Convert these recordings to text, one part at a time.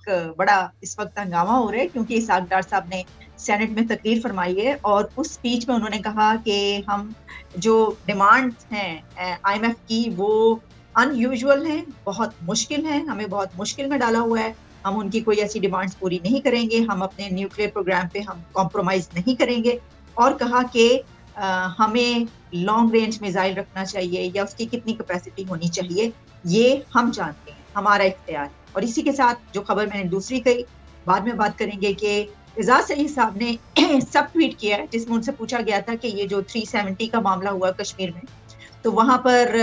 ایک بڑا اس وقت ہنگامہ ہو رہا ہے کیونکہ اسحاق ڈار صاحب نے سینٹ میں تقریر فرمائی ہے اور اس سپیچ میں انہوں نے کہا کہ ہم جو ڈیمانڈ ہیں آئی ایم ایف کی وہ ان یوزول ہیں، بہت مشکل ہیں، ہمیں بہت مشکل میں ڈالا ہوا ہے، ہم ان کی کوئی ایسی ڈیمانڈز پوری نہیں کریں گے، ہم اپنے نیوکلیئر پروگرام پہ ہم کمپرومائز نہیں کریں گے، اور کہا کہ ہمیں لانگ رینج میزائل رکھنا چاہیے یا اس کی کتنی کیپیسٹی ہونی چاہیے یہ ہم جانتے ہیں، ہمارا اختیار ہے۔ اور اسی کے ساتھ جو خبر میں نے دوسری کہی، بعد میں بات کریں گے، کہ اعزاز سعید صاحب نے سب ٹویٹ کیا ہے جس میں ان سے پوچھا گیا تھا کہ یہ جو 370 کا معاملہ ہوا کشمیر میں، تو وہاں پر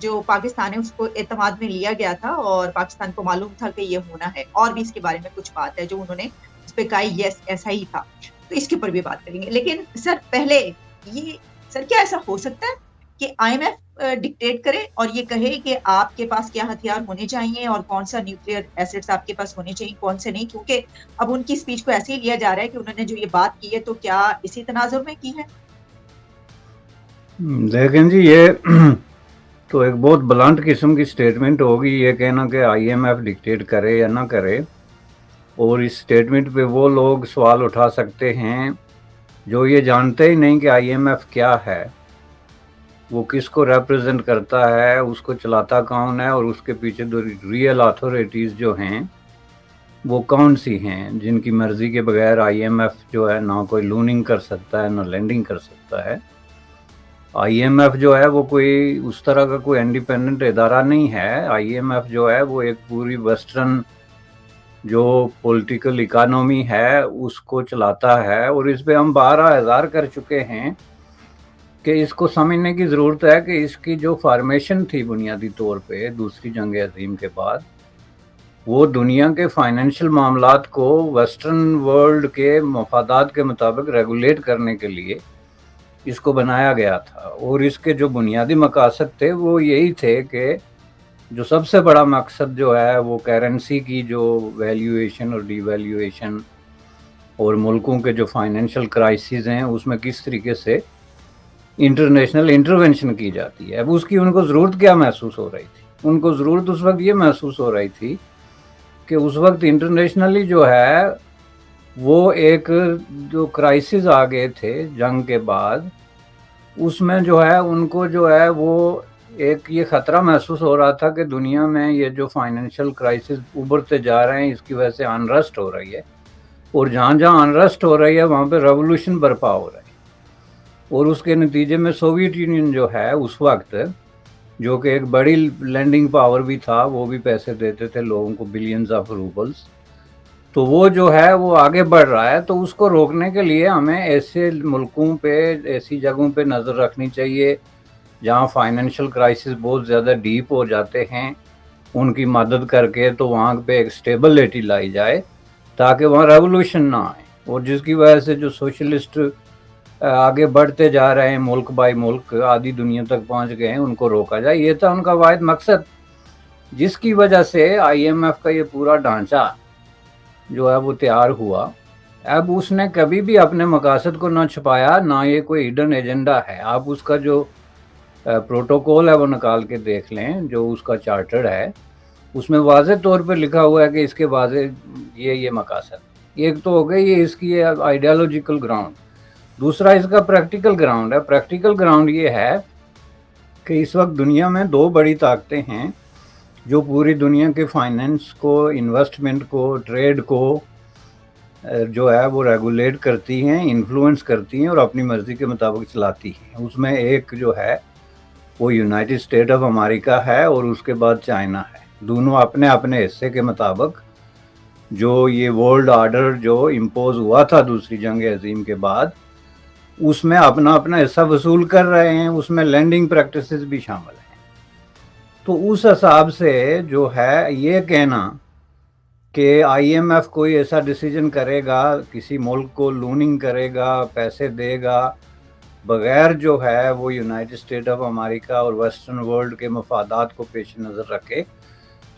جو پاکستان ہے اس کو اعتماد میں لیا گیا تھا اور پاکستان کو معلوم تھا کہ یہ ہونا ہے، اور بھی اس کے بارے میں کچھ بات ہے جو انہوں نے اس پہ کہا یس ایسا ہی تھا، تو اس کے اوپر بھی بات کریں گے۔ لیکن سر پہلے یہ، سر کیا ایسا ہو سکتا ہے کہ آئی ایم ایف ڈکٹیٹ کرے اور یہ کہے کہ آپ کے پاس کیا ہتھیار ہونے چاہیے اور کون سا نیوکلیئر ایسٹس آپ کے پاس ہونے چاہیے کون سے نہیں، کیونکہ اب ان کی اسپیچ کو ایسے ہی لیا جا رہا ہے کہ انہوں نے جو یہ بات کی ہے تو کیا اسی تناظر میں کی ہے؟ دیکھیں جی، یہ تو ایک بہت بلانٹ قسم کی سٹیٹمنٹ ہوگی، یہ کہنا کہ آئی ایم ایف ڈکٹیٹ کرے یا نہ کرے، اور اس سٹیٹمنٹ پہ وہ لوگ سوال اٹھا سکتے ہیں جو یہ جانتے ہی نہیں کہ آئی ایم ایف کیا ہے، وہ کس کو ریپرزینٹ کرتا ہے، اس کو چلاتا کون ہے، اور اس کے پیچھے جو ریئل اتھارٹیز جو ہیں وہ کون سی ہیں، جن کی مرضی کے بغیر آئی ایم ایف جو ہے نہ کوئی لوننگ کر سکتا ہے نہ لینڈنگ کر سکتا ہے۔ آئی ایم ایف جو ہے وہ کوئی اس طرح کا کوئی انڈیپینڈنٹ ادارہ نہیں ہے۔ آئی ایم ایف جو ہے وہ ایک پوری ویسٹرن جو پولیٹیکل اکانومی ہے اس کو چلاتا ہے، اور اس پہ ہم 12,000 کر چکے ہیں کہ اس کو سمجھنے کی ضرورت ہے کہ اس کی جو فارمیشن تھی بنیادی طور پہ دوسری جنگ عظیم کے بعد، وہ دنیا کے فائنینشیل معاملات کو ویسٹرن ورلڈ کے مفادات کے مطابق ریگولیٹ کرنے کے لیے اس کو بنایا گیا تھا، اور اس کے جو بنیادی مقاصد تھے وہ یہی تھے کہ جو سب سے بڑا مقصد جو ہے وہ کرنسی کی جو ویلیویشن اور ڈی ویلیویشن اور ملکوں کے جو فائنینشیل کرائسز ہیں اس میں کس طریقے سے انٹرنیشنل انٹرونشن کی جاتی ہے۔ اب اس کی ان کو ضرورت کیا محسوس ہو رہی تھی؟ ان کو ضرورت اس وقت یہ محسوس ہو رہی تھی کہ اس وقت انٹرنیشنلی جو ہے وہ ایک جو کرائسس آ گئے تھے جنگ کے بعد، اس میں جو ہے ان کو جو ہے وہ ایک یہ خطرہ محسوس ہو رہا تھا کہ دنیا میں یہ جو فائنینشیل کرائسس ابھرتے جا رہے ہیں اس کی وجہ سے انرسٹ ہو رہی ہے، اور جہاں جہاں انرسٹ ہو رہی ہے وہاں پہ ریولوشن برپا ہو رہا ہے، اور اس کے نتیجے میں سوویت یونین جو ہے اس وقت، جو کہ ایک بڑی لینڈنگ پاور بھی تھا، وہ بھی پیسے دیتے تھے لوگوں کو بلینز آف روبلز، تو وہ جو ہے وہ آگے بڑھ رہا ہے۔ تو اس کو روکنے کے لیے ہمیں ایسے ملکوں پہ، ایسی جگہوں پہ نظر رکھنی چاہیے جہاں فائنینشیل کرائسس بہت زیادہ ڈیپ ہو جاتے ہیں، ان کی مدد کر کے تو وہاں پہ ایک سٹیبلٹی لائی جائے تاکہ وہاں ریولوشن نہ آئے، اور جس کی وجہ سے جو سوشلسٹ آگے بڑھتے جا رہے ہیں ملک بائی ملک، آدھی دنیا تک پہنچ گئے ہیں، ان کو روکا جائے۔ یہ تھا ان کا واحد مقصد، جس کی وجہ سے آئی ایم ایف کا یہ پورا ڈھانچہ جو ہے وہ تیار ہوا۔ اب اس نے کبھی بھی اپنے مقاصد کو نہ چھپایا، نہ یہ کوئی ہڈن ایجنڈا ہے۔ آپ اس کا جو پروٹوکول ہے وہ نکال کے دیکھ لیں، جو اس کا چارٹر ہے، اس میں واضح طور پہ لکھا ہوا ہے کہ اس کے واضح یہ مقاصد۔ ایک تو ہو گئی یہ اس کی آئیڈیالوجیکل گراؤنڈ، دوسرا اس کا پریکٹیکل گراؤنڈ ہے۔ پریکٹیکل گراؤنڈ یہ ہے کہ اس وقت دنیا میں دو بڑی طاقتیں ہیں جو پوری دنیا کے فائنینس کو، انویسٹمنٹ کو، ٹریڈ کو جو ہے وہ ریگولیٹ کرتی ہیں، انفلوئنس کرتی ہیں اور اپنی مرضی کے مطابق چلاتی ہیں۔ اس میں ایک جو ہے وہ یونائٹڈ اسٹیٹ آف امریکہ ہے اور اس کے بعد چائنا ہے۔ دونوں اپنے اپنے حصے کے مطابق جو یہ ورلڈ آرڈر جو امپوز ہوا تھا دوسری جنگ عظیم کے بعد، اس میں اپنا اپنا حصہ وصول کر رہے ہیں، اس میں لینڈنگ پریکٹسز بھی شامل ہیں۔ تو اس حساب سے جو ہے یہ کہنا کہ آئی ایم ایف کوئی ایسا ڈیسیجن کرے گا، کسی ملک کو لوننگ کرے گا، پیسے دے گا، بغیر جو ہے وہ یونائٹڈ اسٹیٹ آف امریکہ اور ویسٹرن ورلڈ کے مفادات کو پیش نظر رکھے،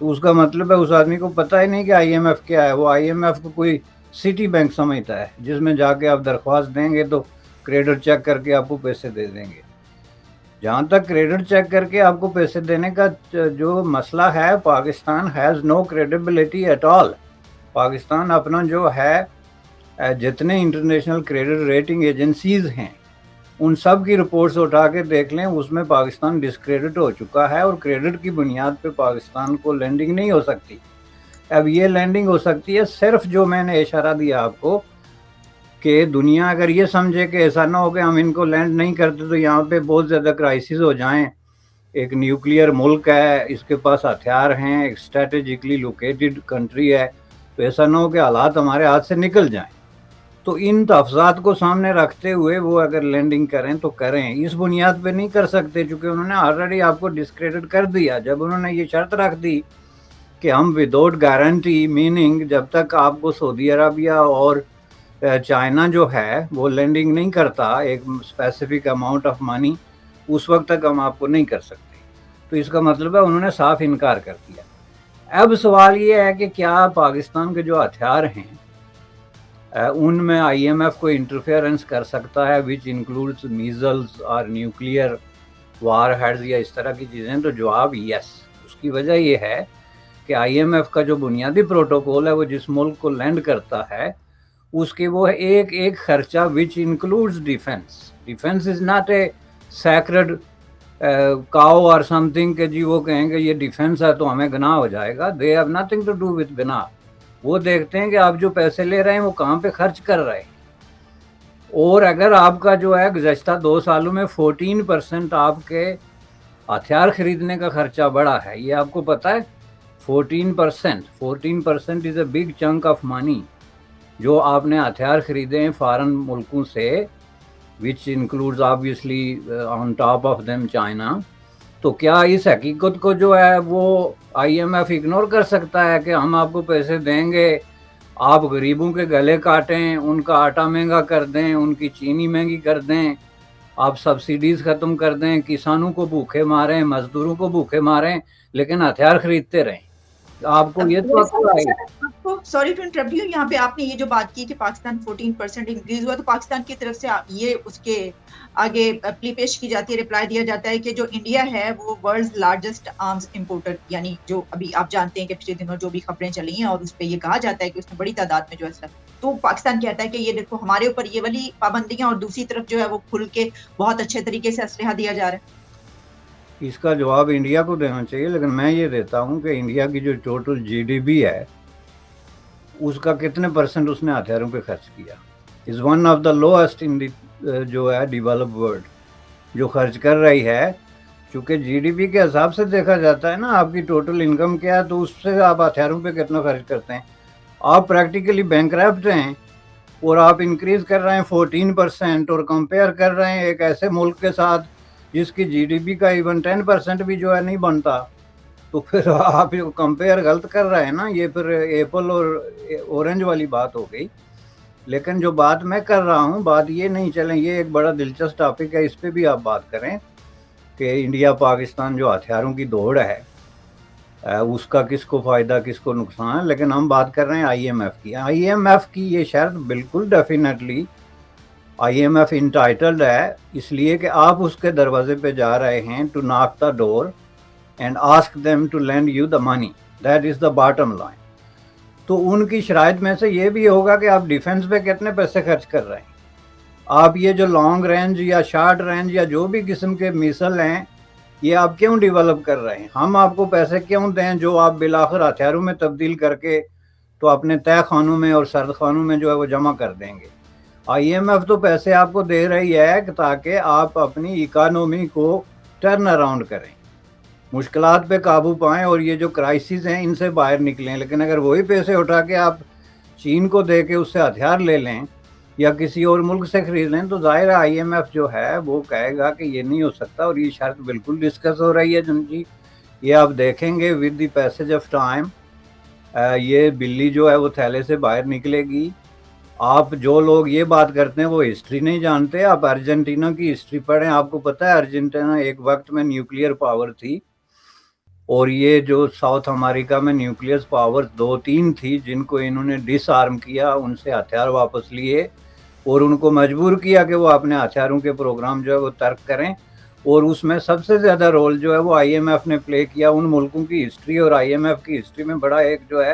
تو اس کا مطلب ہے اس آدمی کو پتہ ہی نہیں کہ آئی ایم ایف کیا ہے۔ وہ آئی ایم ایف کو کوئی سٹی بینک سمجھتا ہے جس میں جا کے آپ درخواست دیں گے تو کریڈٹ چیک کر کے آپ کو پیسے دے دیں گے۔ جہاں تک کریڈٹ چیک کر کے آپ کو پیسے دینے کا جو مسئلہ ہے، Pakistan has no credibility at all. Pakistan اپنا جو ہے جتنے انٹرنیشنل کریڈٹ ریٹنگ ایجنسیز ہیں ان سب کی رپورٹس اٹھا کے دیکھ لیں، اس میں پاکستان ڈسکریڈٹ ہو چکا ہے، اور کریڈٹ کی بنیاد پہ پاکستان کو لینڈنگ نہیں ہو سکتی۔ اب یہ لینڈنگ ہو سکتی ہے صرف جو میں نے اشارہ دیا آپ کو کہ دنیا اگر یہ سمجھے کہ ایسا نہ ہو کہ ہم ان کو لینڈ نہیں کرتے تو یہاں پہ بہت زیادہ کرائسس ہو جائیں، ایک نیوکلیئر ملک ہے، اس کے پاس ہتھیار ہیں، ایک اسٹریٹجکلی لوکیٹڈ کنٹری ہے، تو ایسا نہ ہو کہ حالات ہمارے ہاتھ سے نکل جائیں۔ تو ان تحفظات کو سامنے رکھتے ہوئے وہ اگر لینڈنگ کریں تو کریں، اس بنیاد پہ نہیں کر سکتے چونکہ انہوں نے آلریڈی آپ کو ڈسکریڈٹ کر دیا جب انہوں نے یہ شرط رکھ دی کہ ہم وداؤٹ گارنٹی، میننگ جب تک آپ کو سعودی عربیہ اور چائنا جو ہے وہ لینڈنگ نہیں کرتا ایک اسپیسیفک اماؤنٹ آف منی، اس وقت تک ہم آپ کو نہیں کر سکتے۔ تو اس کا مطلب ہے انہوں نے صاف انکار کر دیا۔ اب سوال یہ ہے کہ کیا پاکستان کے جو ہتھیار ہیں ان میں آئی ایم ایف کو انٹرفیئرنس کر سکتا ہے وچ انکلوڈز میزلز اور نیوکلیئر وار ہیڈز یا اس طرح کی چیزیں؟ تو جواب یس۔ اس کی وجہ یہ ہے کہ آئی ایم ایف کا جو بنیادی پروٹوکول ہے وہ جس ملک کو لینڈ کرتا ہے اس کے وہ ایک ایک خرچہ which includes defence. Defence is not a sacred cow or some thing کہ جی وہ کہیں کہ یہ ڈیفینس ہے تو ہمیں گناہ ہو جائے گا۔ They have nothing to do with گناہ۔ وہ دیکھتے ہیں کہ آپ جو پیسے لے رہے ہیں وہ کہاں پہ خرچ کر رہے ہیں، اور اگر آپ کا جو ہے گزشتہ 2 سالوں میں 14% آپ کے ہتھیار خریدنے کا خرچہ بڑھا ہے، یہ آپ کو پتہ ہے؟ 14% is a big chunk of money جو آپ نے ہتھیار خریدے ہیں فارن ملکوں سے، which includes obviously on top of them China. تو کیا اس حقیقت کو جو ہے وہ آئی ایم ایف اگنور کر سکتا ہے کہ ہم آپ کو پیسے دیں گے، آپ غریبوں کے گلے کاٹیں، ان کا آٹا مہنگا کر دیں، ان کی چینی مہنگی کر دیں، آپ سبسیڈیز ختم کر دیں، کسانوں کو بھوکے ماریں، مزدوروں کو بھوکے ماریں، لیکن ہتھیار خریدتے رہیں؟ آپ کو یہ توقع ہے؟ سوری ٹو انٹرپٹ یو، یہاں پہ آپ نے یہ جو بات کی کہ پاکستان 14% انکریز ہوا، تو پاکستان کی طرف سے یہ اس کے آگے پلی پیش کی جاتی ہے، رپلائی دیا جاتا ہے کہ جو انڈیا ہے وہ ورلڈ لارجسٹ آرمز امپورٹر، یعنی جو ابھی آپ جانتے ہیں کہ پچھلے دنوں جو بھی خبریں چلی ہیں اور اس پہ یہ کہا جاتا ہے کہ اس میں بڑی تعداد میں جو اسلحہ، تو پاکستان کہتا ہے کہ یہ دیکھو ہمارے اوپر یہ والی پابندیاں، اور دوسری طرف جو ہے وہ کھل کے بہت اچھے طریقے سے اسلحہ دیا جا رہا ہے۔ اس کا جواب انڈیا کو دینا چاہیے، لیکن میں یہ دیتا ہوں کہ انڈیا کی جو ٹوٹل جی ڈی پی ہے اس کا کتنے % اس نے ہتھیاروں پہ خرچ کیا؟ Is one of the lowest ان دی جو ہے ڈیولپ ورلڈ جو خرچ کر رہی ہے، چونکہ جی ڈی پی کے حساب سے دیکھا جاتا ہے نا آپ کی ٹوٹل انکم کیا ہے، تو اس سے آپ ہتھیاروں پہ کتنا خرچ کرتے ہیں۔ آپ پریکٹیکلی بینکرپٹ ہیں اور آپ انکریز کر رہے ہیں 14% اور کمپیئر کر رہے ہیں ایک ایسے ملک کے ساتھ جس کی جی ڈی پی کا ایون 10% بھی جو ہے نہیں بنتا، تو پھر آپ کمپیئر غلط کر رہے ہیں نا۔ یہ پھر ایپل اور اورنج والی بات ہو گئی۔ لیکن جو بات میں کر رہا ہوں، بات یہ نہیں، چلیں یہ ایک بڑا دلچسپ ٹاپک ہے، اس پہ بھی آپ بات کریں کہ انڈیا پاکستان جو ہتھیاروں کی دوڑ ہے اس کا کس کو فائدہ کس کو نقصان ہے، لیکن ہم بات کر رہے ہیں آئی ایم ایف کی۔ آئی ایم ایف کی یہ شرط بالکل definitely IMF entitled ہے، اس لیے کہ آپ اس کے دروازے پہ جا رہے ہیں to knock the door and ask them to lend you the money, that is the bottom line. تو ان کی شرائط میں سے یہ بھی ہوگا کہ آپ ڈیفینس پہ کتنے پیسے خرچ کر رہے ہیں، آپ یہ جو لانگ رینج یا شارٹ رینج یا جو بھی قسم کے میسل ہیں یہ آپ کیوں ڈیولپ کر رہے ہیں، ہم آپ کو پیسے کیوں دیں جو آپ بالآخر ہتھیاروں میں تبدیل کر کے تو اپنے تہ خانوں میں اور سرد خانوں میں جو ہے وہ جمع کر دیں گے۔ آئی ایم ایف تو پیسے آپ کو دے رہی ہے تاکہ آپ اپنی اکانومی کو ٹرن اراؤنڈ کریں، مشکلات پہ قابو پائیں اور یہ جو کرائسس ہیں ان سے باہر نکلیں۔ لیکن اگر وہی پیسے اٹھا کے آپ چین کو دے کے اس سے ہتھیار لے لیں یا کسی اور ملک سے خرید لیں تو ظاہر ہے آئی ایم ایف جو ہے وہ کہے گا کہ یہ نہیں ہو سکتا، اور یہ شرط بالکل ڈسکس ہو رہی ہے جی۔ یہ آپ دیکھیں گے with the passage of time یہ بلی جو ہے وہ تھیلے سے باہر نکلے گی۔ آپ جو لوگ یہ بات کرتے ہیں وہ ہسٹری نہیں جانتے، آپ ارجنٹینا کی ہسٹری پڑھیں، آپ کو پتہ ہے ارجنٹینا ایک وقت میں نیوکلیئر پاور تھی، اور یہ جو ساؤتھ امریکہ میں نیوکلیئر پاور 2-3 تھی جن کو انہوں نے ڈس آرم کیا، ان سے ہتھیار واپس لیے اور ان کو مجبور کیا کہ وہ اپنے ہتھیاروں کے پروگرام جو ہے وہ ترک کریں، اور اس میں سب سے زیادہ رول جو ہے وہ آئی ایم ایف نے پلے کیا۔ ان ملکوں کی ہسٹری اور آئی ایم ایف کی ہسٹری میں بڑا ایک جو ہے